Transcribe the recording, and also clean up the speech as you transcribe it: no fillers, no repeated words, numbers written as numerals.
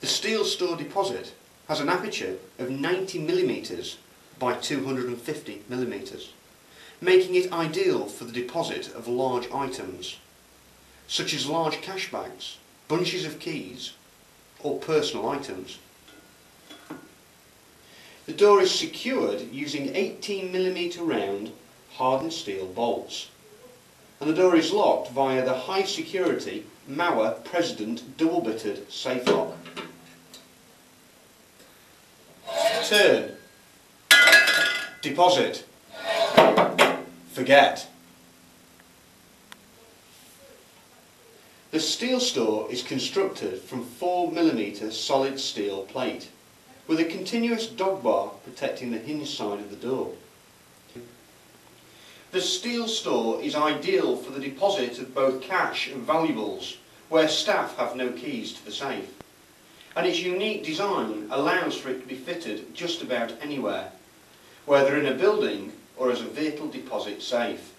The steel Stor deposit has an aperture of 90mm by 250mm, making it ideal for the deposit of large items, such as large cash bags, bunches of keys, or personal items. The door is secured using 18mm round hardened steel bolts, and the door is locked via the high security Mauer President double-bitted safe lock. Turn. Deposit. Forget. The steel Stor is constructed from 4mm solid steel plate, with a continuous dog bar protecting the hinge side of the door. The steel Stor is ideal for the deposit of both cash and valuables, where staff have no keys to the safe, and its unique design allows for it to be fitted just about anywhere, whether in a building or as a vehicle deposit safe.